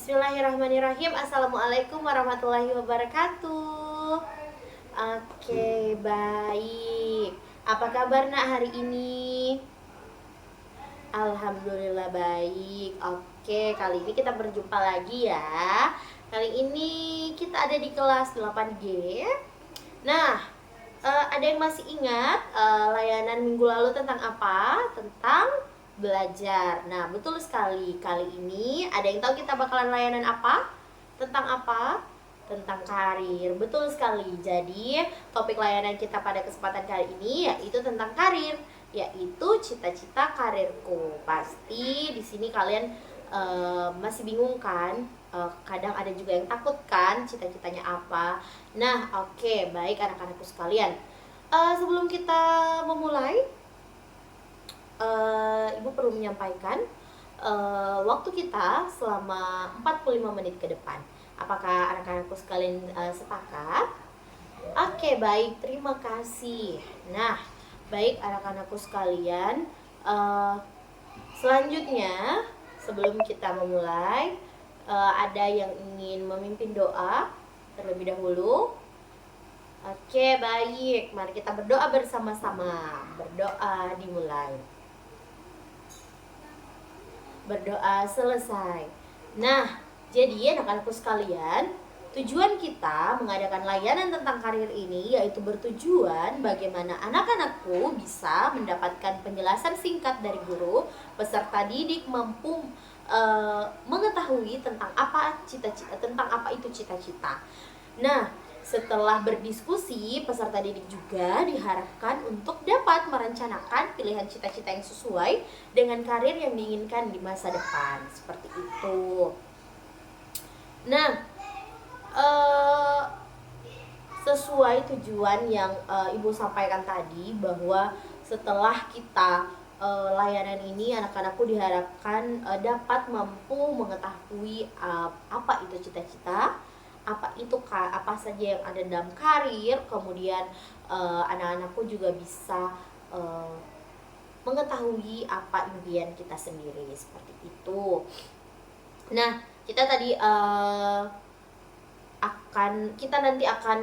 Bismillahirrahmanirrahim. Assalamualaikum warahmatullahi wabarakatuh. Oke, baik. Apa kabar nak hari ini? Alhamdulillah baik. Oke, kali ini kita berjumpa lagi ya. Kali ini kita ada di kelas 8G. Nah, ada yang masih ingat layanan minggu lalu tentang apa? Tentang belajar. Nah, betul sekali. Kali ini ada yang tahu kita bakalan layanan apa? Tentang apa? Tentang karir. Betul sekali. Jadi, topik layanan kita pada kesempatan kali ini yaitu tentang karir, yaitu cita-cita karirku. Pasti di sini kalian masih bingung kan? Kadang ada juga yang takut kan cita-citanya apa. Nah, oke, baik anak-anakku sekalian. Sebelum kita memulai, Ibu perlu menyampaikan waktu kita selama 45 menit ke depan. Apakah anak-anakku sekalian sepakat? Oke, baik, terima kasih. Nah, baik anak-anakku sekalian, selanjutnya sebelum kita memulai, ada yang ingin memimpin doa terlebih dahulu? Oke, baik. Mari kita berdoa bersama-sama. Berdoa dimulai. Berdoa selesai. Nah, jadi anak-anakku sekalian, tujuan kita mengadakan layanan tentang karir ini yaitu bertujuan bagaimana anak-anakku bisa mendapatkan penjelasan singkat dari guru, peserta didik mampu mengetahui tentang apa cita-cita, tentang apa itu cita-cita. Nah, setelah berdiskusi, peserta didik juga diharapkan untuk dapat merencanakan pilihan cita-cita yang sesuai dengan karir yang diinginkan di masa depan. Seperti itu. Nah, sesuai tujuan yang Ibu sampaikan tadi, bahwa setelah kita layanan ini, anak-anakku diharapkan dapat mampu mengetahui apa itu cita-cita, apa saja yang ada dalam karir. Kemudian anak-anakku juga bisa mengetahui apa impian kita sendiri, seperti itu. Nah, kita nanti akan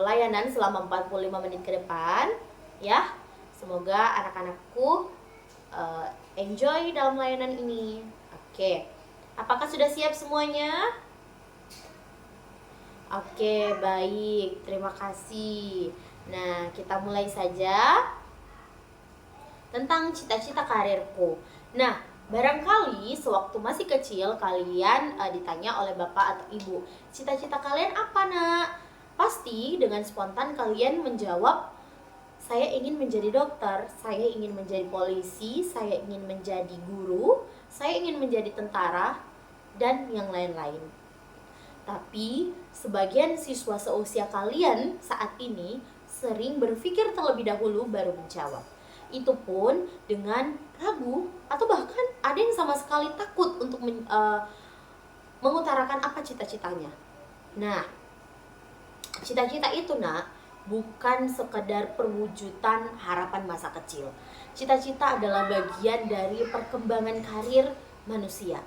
layanan selama 45 menit ke depan ya. Semoga anak-anakku enjoy dalam layanan ini. Oke. Apakah sudah siap semuanya? Oke, baik. Terima kasih. Nah, kita mulai saja tentang cita-cita karirku. Nah, barangkali sewaktu masih kecil kalian ditanya oleh bapak atau ibu, cita-cita kalian apa nak? Pasti dengan spontan kalian menjawab, saya ingin menjadi dokter, saya ingin menjadi polisi, saya ingin menjadi guru, saya ingin menjadi tentara, dan yang lain-lain. Tapi sebagian siswa seusia kalian saat ini sering berpikir terlebih dahulu baru menjawab. Itu pun dengan ragu atau bahkan ada yang sama sekali takut untuk mengutarakan apa cita-citanya. Nah, cita-cita itu nak bukan sekedar perwujudan harapan masa kecil. Cita-cita adalah bagian dari perkembangan karir manusia.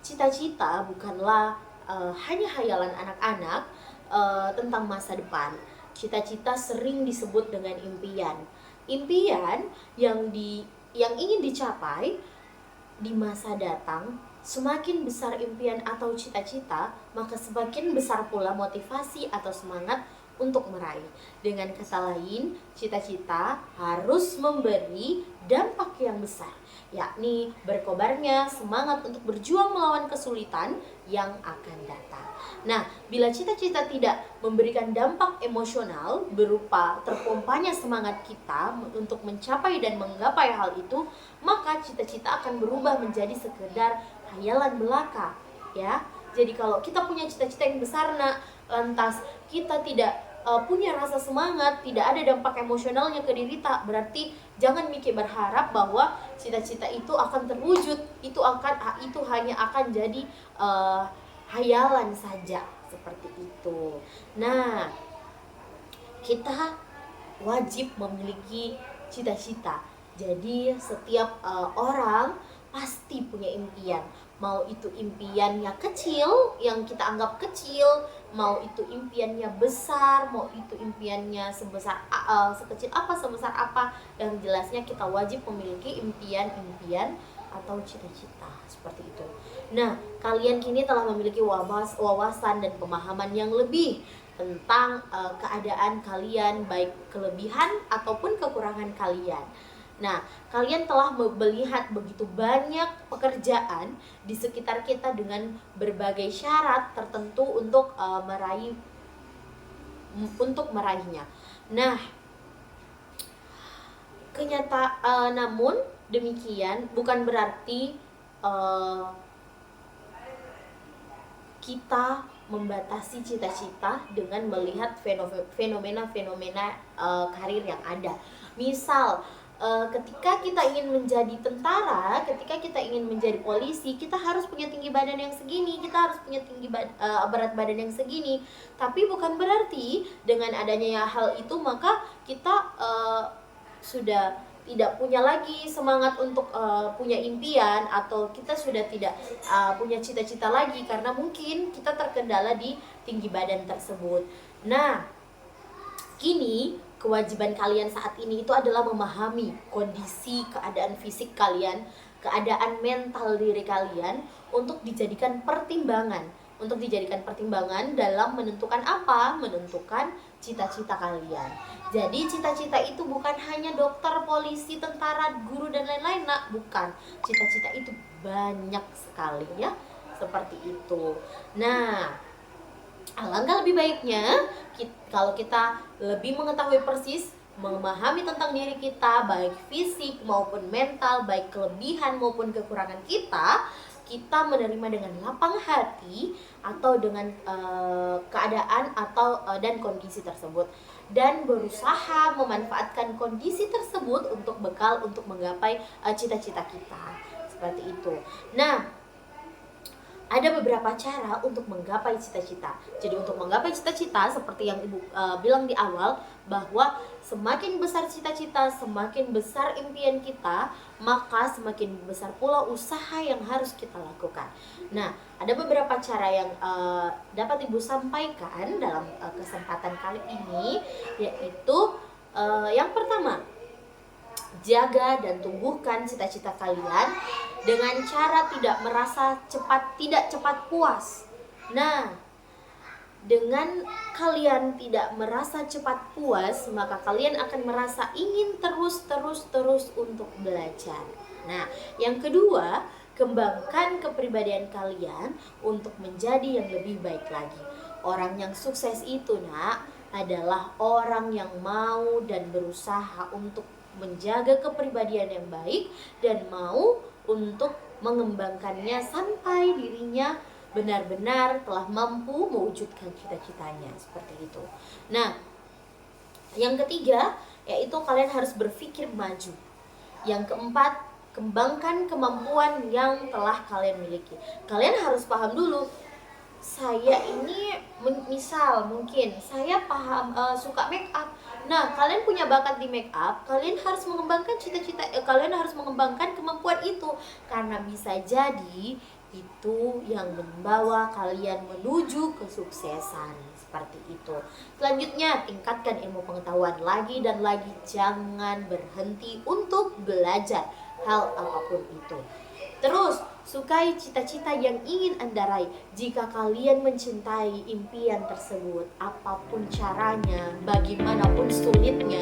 Cita-cita bukanlah hanya hayalan anak-anak tentang masa depan. Cita-cita sering disebut dengan impian. Impian yang ingin dicapai di masa datang. Semakin besar impian atau cita-cita, maka semakin besar pula motivasi atau semangat untuk meraih. Dengan kata lain, cita-cita harus memberi dampak yang besar, yakni berkobarnya semangat untuk berjuang melawan kesulitan yang akan datang. Nah, bila cita-cita tidak memberikan dampak emosional berupa terpompanya semangat kita untuk mencapai dan menggapai hal itu, maka cita-cita akan berubah menjadi sekedar hayalan belaka, ya. Jadi kalau kita punya cita-cita yang besar nak, lantas kita tidak punya rasa semangat, tidak ada dampak emosionalnya ke diri kita, berarti jangan mikir berharap bahwa cita-cita itu akan terwujud. Itu hanya akan jadi hayalan saja, seperti itu. Nah, kita wajib memiliki cita-cita. Jadi setiap orang pasti punya impian, Mau itu impiannya kecil, yang kita anggap kecil, mau itu impiannya besar, mau itu impiannya sekecil apa, sebesar apa, yang jelasnya kita wajib memiliki impian-impian atau cita-cita seperti itu. Nah, kalian kini telah memiliki wawasan dan pemahaman yang lebih tentang keadaan kalian, baik kelebihan ataupun kekurangan kalian. Nah, kalian telah melihat begitu banyak pekerjaan di sekitar kita dengan berbagai syarat tertentu untuk meraihnya. Nah, namun demikian bukan berarti kita membatasi cita-cita dengan melihat fenomena-fenomena karir yang ada. Misal, ketika kita ingin menjadi tentara, ketika kita ingin menjadi polisi, kita harus punya tinggi badan yang segini, kita harus punya berat badan yang segini. Tapi bukan berarti dengan adanya hal itu maka kita sudah tidak punya lagi semangat untuk punya impian, atau kita sudah tidak punya cita-cita lagi karena mungkin kita terkendala di tinggi badan tersebut. Nah, kini kewajiban kalian saat ini itu adalah memahami kondisi keadaan fisik kalian, keadaan mental diri kalian untuk dijadikan pertimbangan dalam menentukan apa? Menentukan cita-cita kalian. Jadi cita-cita itu bukan hanya dokter, polisi, tentara, guru dan lain-lain, nak, bukan. Cita-cita itu banyak sekali ya, seperti itu. Nah, alangkah lebih baiknya kalau kita lebih mengetahui persis, memahami tentang diri kita, baik fisik maupun mental, baik kelebihan maupun kekurangan kita menerima dengan lapang hati atau dengan keadaan dan kondisi tersebut, dan berusaha memanfaatkan kondisi tersebut untuk bekal untuk menggapai cita-cita kita, seperti itu. Nah, ada beberapa cara untuk menggapai cita-cita. Jadi untuk menggapai cita-cita, seperti yang Ibu bilang di awal, bahwa semakin besar cita-cita, semakin besar impian kita, maka semakin besar pula usaha yang harus kita lakukan. Nah, ada beberapa cara yang dapat Ibu sampaikan dalam kesempatan kali ini, yaitu yang pertama, jaga dan tumbuhkan cita-cita kalian dengan cara tidak cepat puas. Nah, dengan kalian tidak merasa cepat puas, maka kalian akan merasa ingin terus untuk belajar. Nah, yang kedua, kembangkan kepribadian kalian untuk menjadi yang lebih baik lagi. Orang yang sukses itu, nak, adalah orang yang mau dan berusaha untuk menjaga kepribadian yang baik dan mau untuk mengembangkannya sampai dirinya benar-benar telah mampu mewujudkan cita-citanya, seperti itu. Nah, yang ketiga yaitu kalian harus berpikir maju. Yang keempat, kembangkan kemampuan yang telah kalian miliki. Kalian harus paham dulu, saya ini mungkin saya suka make up. Nah, kalian punya bakat di make up, kalian harus mengembangkan kalian harus mengembangkan kemampuan itu, karena bisa jadi itu yang membawa kalian menuju kesuksesan, seperti itu. Selanjutnya, tingkatkan ilmu pengetahuan lagi dan lagi, jangan berhenti untuk belajar hal apapun itu. Terus, sukai cita-cita yang ingin Anda raih. Jika kalian mencintai impian tersebut, apapun caranya, bagaimanapun sulitnya,